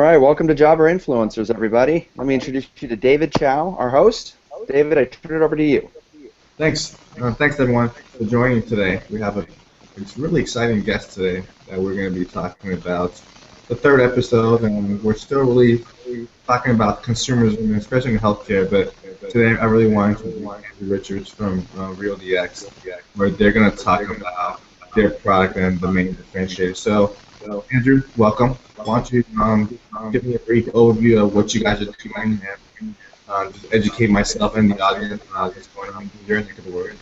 right, welcome to Jobber Influencers, everybody. Let me introduce you to David Chou, our host. David, I turn it over to you. Thanks. Thanks everyone for joining today. We have a really exciting guest today that we're going to be talking about the third episode, and we're still really talking about consumerism, especially in healthcare. But today I really wanted to bring Andrew Richards from RealDX, where they're going to talk about their product and the main differentiator. So, Andrew, welcome. Why don't you give me a brief overview of what you guys are doing and just educate myself and the audience on what's going on in your neck of the woods.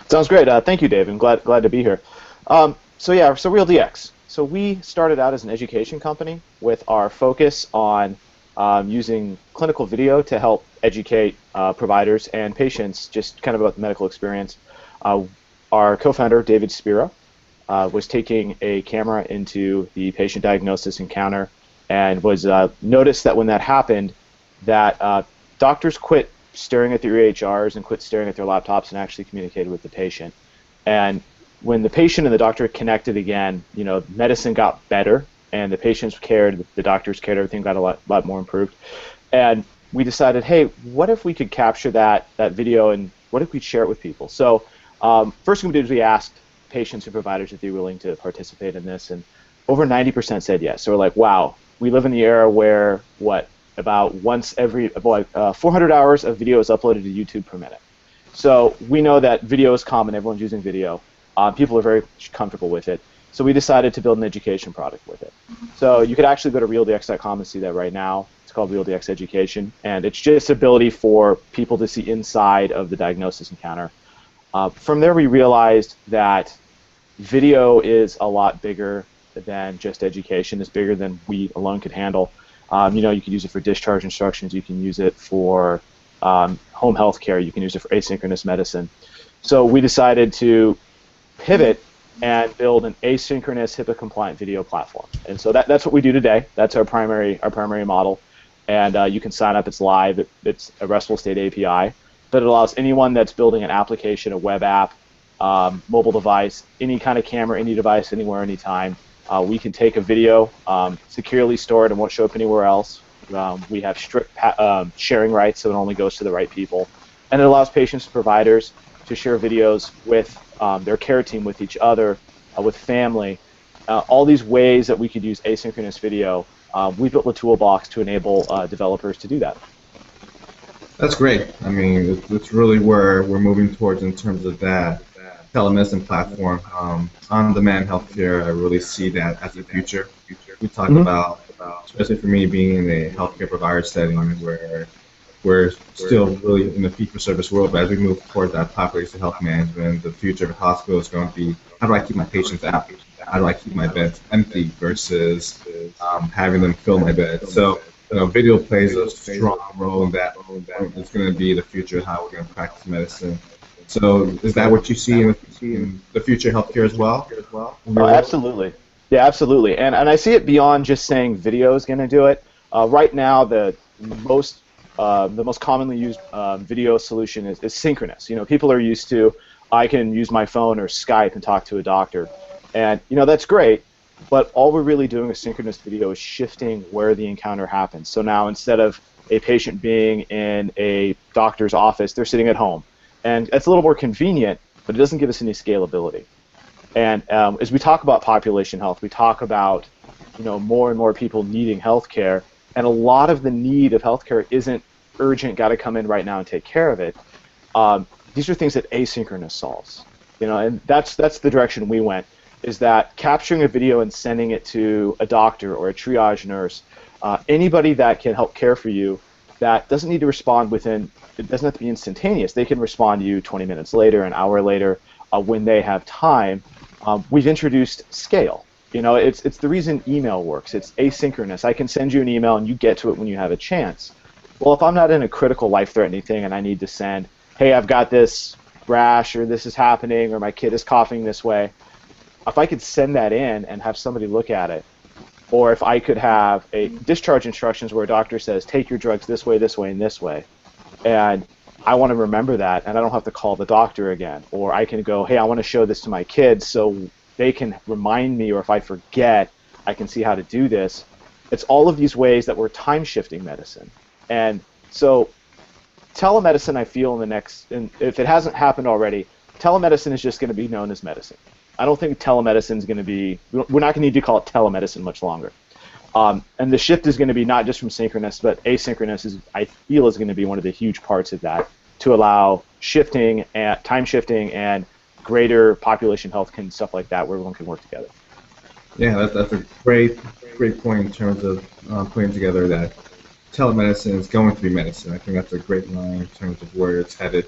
Sounds great. Thank you, Dave. I'm glad to be here. So RealDX. So we started out as an education company with our focus on using clinical video to help educate providers and patients just kind of about the medical experience. Our co-founder, David Spira, was taking a camera into the patient diagnosis encounter and was noticed that when that happened, that doctors quit staring at their EHRs and quit staring at their laptops and actually communicated with the patient. And when the patient and the doctor connected again, you know, medicine got better and the patients cared, the doctors cared, everything got a lot more improved. And we decided, hey, what if we could capture that video and what if we share it with people? So first thing we did is we asked patients and providers if they were willing to participate in this, and over 90% said yes. So we're like, wow, we live in the era where about once every 400 hours of video is uploaded to YouTube per minute. So we know that video is common, everyone's using video. People are very comfortable with it. So we decided to build an education product with it. So you could actually go to RealDX.com and see that right now. It's called RealDX Education, and it's just ability for people to see inside of the diagnosis encounter. From there we realized that video is a lot bigger than just education. It's bigger than we alone could handle. You know, you can use it for discharge instructions. You can use it for home health care. You can use it for asynchronous medicine. So we decided to pivot and build an asynchronous HIPAA-compliant video platform. And so that's what we do today. That's our primary model. And you can sign up. It's live. It's a RESTful state API. But it allows anyone that's building an application, a web app, mobile device, any kind of camera, any device, anywhere, anytime. We can take a video, securely store it, and won't show up anywhere else. We have strict sharing rights, so it only goes to the right people. And it allows patients and providers to share videos with their care team, with each other, with family. All these ways that we could use asynchronous video, we built a toolbox to enable developers to do that. That's great. I mean, it's really where we're moving towards in terms of that telemedicine platform. On-demand healthcare, I really see that as the future. We talk about, especially for me being in a healthcare provider setting where we're still really in the fee-for-service world, but as we move towards that population health management, the future of the hospital is going to be, how do I keep my patients happy? How do I keep my beds empty versus having them fill my bed? So, you know, video plays a strong role in that. It's going to be the future of how we're going to practice medicine. So is that what you see in the future of healthcare as well? Oh, absolutely. Yeah, absolutely. And I see it beyond just saying video is going to do it. Right now, the most commonly used video solution is synchronous. You know, people are used to, I can use my phone or Skype and talk to a doctor. And, you know, that's great. But all we're really doing with synchronous video is shifting where the encounter happens. So now instead of a patient being in a doctor's office, they're sitting at home. And it's a little more convenient, but it doesn't give us any scalability. And as we talk about population health, we talk about, you know, more and more people needing health care, and a lot of the need of health care isn't urgent, got to come in right now and take care of it. These are things that asynchronous solves. You know, and that's the direction we went, is that capturing a video and sending it to a doctor or a triage nurse, anybody that can help care for you, that doesn't need to respond within, it doesn't have to be instantaneous. They can respond to you 20 minutes later, an hour later, when they have time. We've introduced scale. You know, it's the reason email works. It's asynchronous. I can send you an email and you get to it when you have a chance. Well, if I'm not in a critical life-threatening thing and I need to send, hey, I've got this rash, or this is happening, or my kid is coughing this way, if I could send that in and have somebody look at it, or if I could have a discharge instructions where a doctor says, take your drugs this way, and this way, and I want to remember that, and I don't have to call the doctor again. Or I can go, hey, I want to show this to my kids so they can remind me, or if I forget, I can see how to do this. it's all of these ways that we're time shifting medicine. And so telemedicine, I feel, if it hasn't happened already, telemedicine is just going to be known as medicine. I don't think telemedicine is going to be, we're not going to need to call it telemedicine much longer. And the shift is going to be not just from synchronous, but asynchronous I feel is going to be one of the huge parts of that, to allow shifting and time shifting and greater population health and stuff like that, where everyone can work together. Yeah, that's a great point in terms of putting together that telemedicine is going to be medicine. I think that's a great line in terms of where it's headed.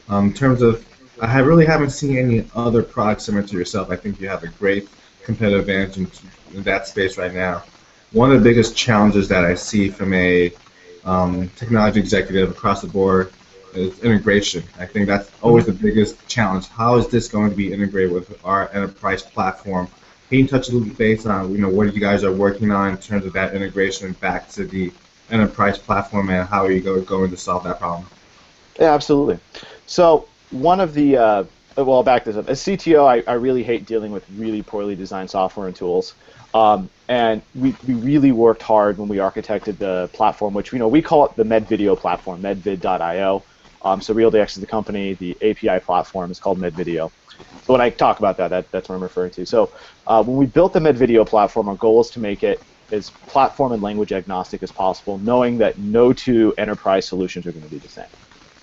In terms of, really haven't seen any other products similar to yourself. I think you have a great competitive advantage in that space right now. One of the biggest challenges that I see from a technology executive across the board is integration. I think that's always the biggest challenge. How is this going to be integrated with our enterprise platform? Can you touch a little base on what you guys are working on in terms of that integration back to the enterprise platform, and how are you going to solve that problem? Yeah, absolutely. So one of the, well, I'll back this up. As CTO, I really hate dealing with really poorly designed software and tools. And we really worked hard when we architected the platform, which we call it the MedVideo platform, medvid.io. So RealDX is the company. The API platform is called MedVideo. So when I talk about that's what I'm referring to. So when we built the MedVideo platform, our goal is to make it as platform and language agnostic as possible, knowing that no two enterprise solutions are going to be the same.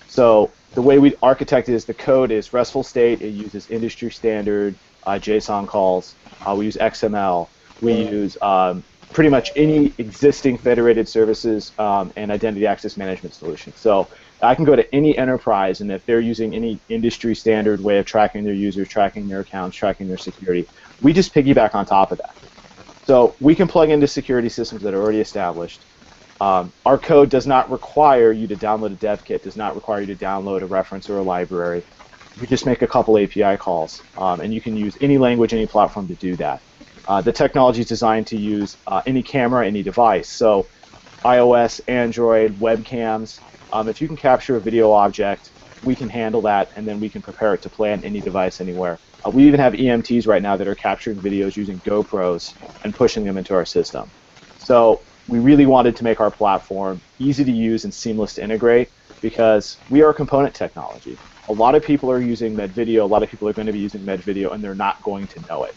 So the way we architect is the code is RESTful state. It uses industry standard JSON calls. We use XML. We use pretty much any existing federated services and identity access management solution. So I can go to any enterprise, and if they're using any industry standard way of tracking their users, tracking their accounts, tracking their security, we just piggyback on top of that. So we can plug into security systems that are already established. Our code does not require you to download a dev kit, does not require you to download a reference or a library. You just make a couple API calls, and you can use any language, any platform to do that. The technology is designed to use any camera, any device. So iOS, Android, webcams. If you can capture a video object, we can handle that, and then we can prepare it to play on any device anywhere. We even have EMTs right now that are capturing videos using GoPros and pushing them into our system. So we really wanted to make our platform easy to use and seamless to integrate, because we are component technology. A lot of people are using MedVideo, a lot of people are going to be using MedVideo, and they're not going to know it.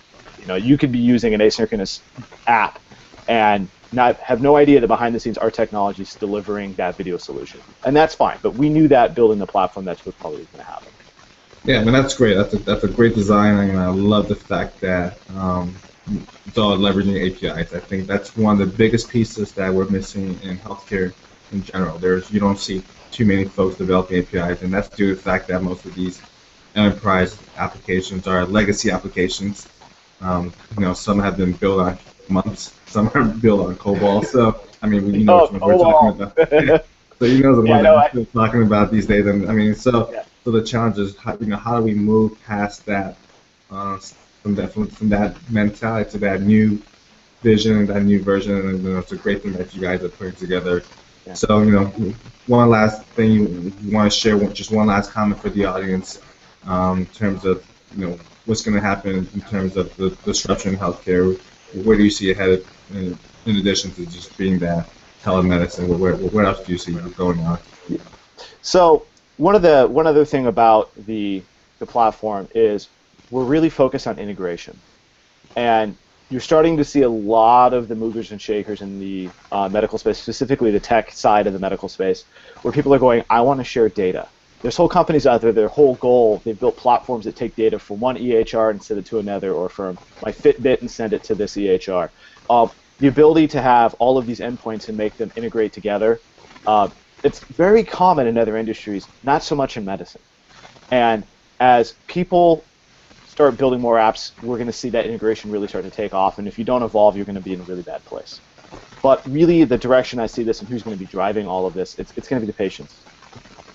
You could be using an asynchronous app and have no idea that behind the scenes our technology is delivering that video solution. And that's fine, but we knew that building the platform, that's what probably was going to happen. Yeah, I mean, that's great. That's a great design, and I love the fact that it's all leveraging APIs. I think that's one of the biggest pieces that we're missing in healthcare in general. You don't see too many folks developing APIs, and that's due to the fact that most of these enterprise applications are legacy applications. Some have been built on months, some are built on COBOL. So, I mean, you know what we're talking about. So you know the one that we're talking about these days. And I mean, so the challenge is how do we move past that, from that mentality to that new vision, that new version, and it's a great thing that you guys are putting together. Yeah. So one last thing you want to share, just one last comment for the audience, in terms of what's going to happen in terms of the disruption in healthcare. Where do you see ahead, in addition to just being that telemedicine? Where else do you see going on? So one other thing about the platform is we're really focused on integration, and you're starting to see a lot of the movers and shakers in the medical space, specifically the tech side of the medical space, where people are going, I want to share data. There's whole companies out there, their whole goal, they've built platforms that take data from one EHR and send it to another, or from my Fitbit and send it to this EHR. The ability to have all of these endpoints and make them integrate together, it's very common in other industries, not so much in medicine. And as people start building more apps, we're going to see that integration really start to take off, and if you don't evolve, you're going to be in a really bad place. But really, the direction I see this and who's going to be driving all of this, it's going to be the patients.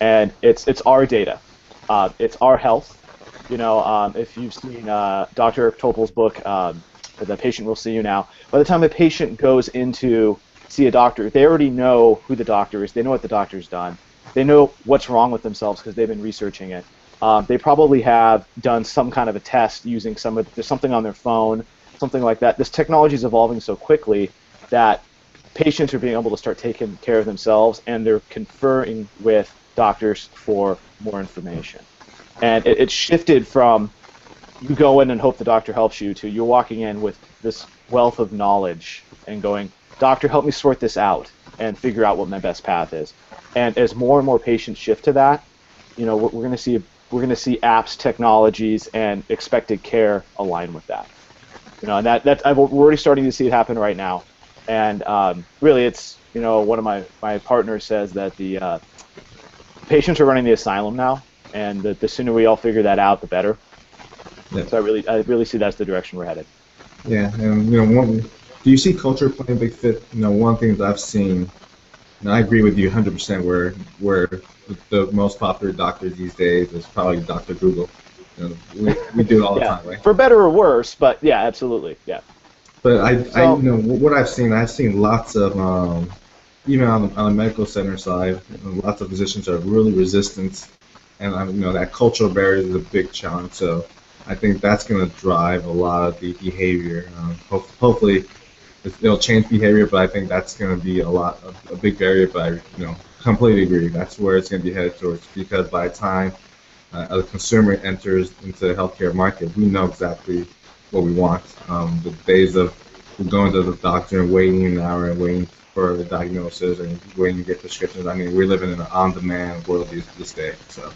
And it's our data, it's our health. If you've seen Dr. Eric Topol's book, The Patient Will See You Now, by the time a patient goes in to see a doctor, they already know who the doctor is, they know what the doctor's done, they know what's wrong with themselves because they've been researching it. They probably have done some kind of a test using there's something on their phone, something like that. This technology is evolving so quickly that patients are being able to start taking care of themselves, and they're conferring with doctors for more information. And it shifted from you go in and hope the doctor helps you to you're walking in with this wealth of knowledge and going, doctor, help me sort this out and figure out what my best path is. And as more and more patients shift to that, you know, we're going to see apps, technologies, and expected care align with that. You know, and we're already starting to see it happen right now. And really, it's, you know, one of my partners says that the patients are running the asylum now, and the sooner we all figure that out, the better. Yeah. So I really see that's the direction we're headed. Yeah, and you know, do you see culture playing a big fit? You know, one thing that I've seen, and I agree with you 100%, where the most popular doctor these days is probably Dr. Google. You know, we do it all the time, right? For better or worse, but yeah, absolutely, yeah. But I you know, what I've seen lots of, even on the medical center side, you know, lots of physicians are really resistant, and you know, that cultural barrier is a big challenge. So I think that's going to drive a lot of the behavior. Hopefully, it'll change behavior, but I think that's going to be a big barrier. But I, you know, completely agree. That's where it's going to be headed towards, because by the time a consumer enters into the healthcare market, we know exactly what we want. The days of going to the doctor and waiting an hour and waiting for the diagnosis and waiting to get prescriptions. I mean, we're living in an on-demand world this day. So.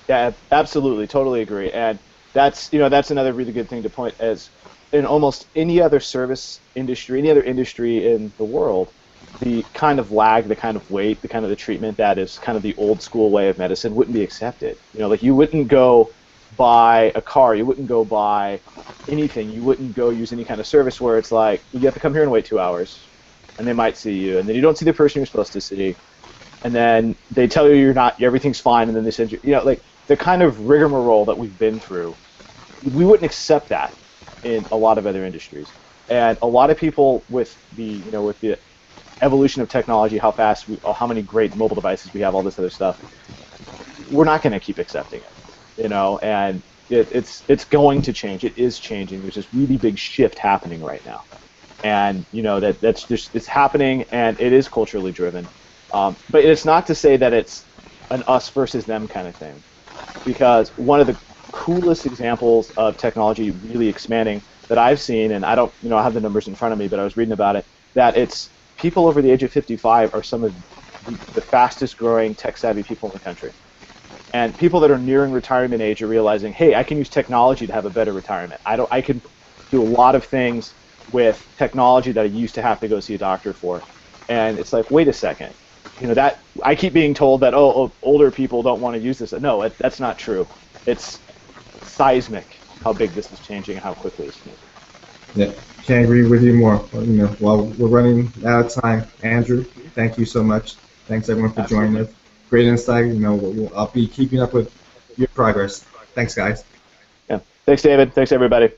Yeah, absolutely, totally agree. And that's another really good thing to point as in almost any other service industry, any other industry in the world, the kind of lag, the kind of wait, the kind of the treatment that is kind of the old school way of medicine wouldn't be accepted. You know, like you wouldn't go buy a car, you wouldn't go buy anything, you wouldn't go use any kind of service where it's like you have to come here and wait 2 hours, and they might see you, and then you don't see the person you're supposed to see, and then they tell you everything's fine, and then they send you, you know, like the kind of rigmarole that we've been through, we wouldn't accept that in a lot of other industries. And a lot of people with the evolution of technology, how many great mobile devices we have, all this other stuff, we're not going to keep accepting it, you know, and it's going to change. It is changing. There's this really big shift happening right now. And, you know, it's happening, and it is culturally driven. But it's not to say that it's an us versus them kind of thing, because one of the coolest examples of technology really expanding that I've seen, and I don't, you know, I have the numbers in front of me, but I was reading about it, that it's people over the age of 55 are some of the fastest growing tech-savvy people in the country. And people that are nearing retirement age are realizing, hey, I can use technology to have a better retirement. I can do a lot of things with technology that I used to have to go see a doctor for. And it's like, wait a second. You know, that I keep being told that, older people don't want to use this. No, that's not true. It's seismic how big this is changing and how quickly it's changing. Yeah, can't agree with you more. You know, while we're running out of time, Andrew, thank you so much. Thanks everyone for joining us. Great insight. You know, I'll be keeping up with your progress. Thanks, guys. Yeah. Thanks, David. Thanks, everybody.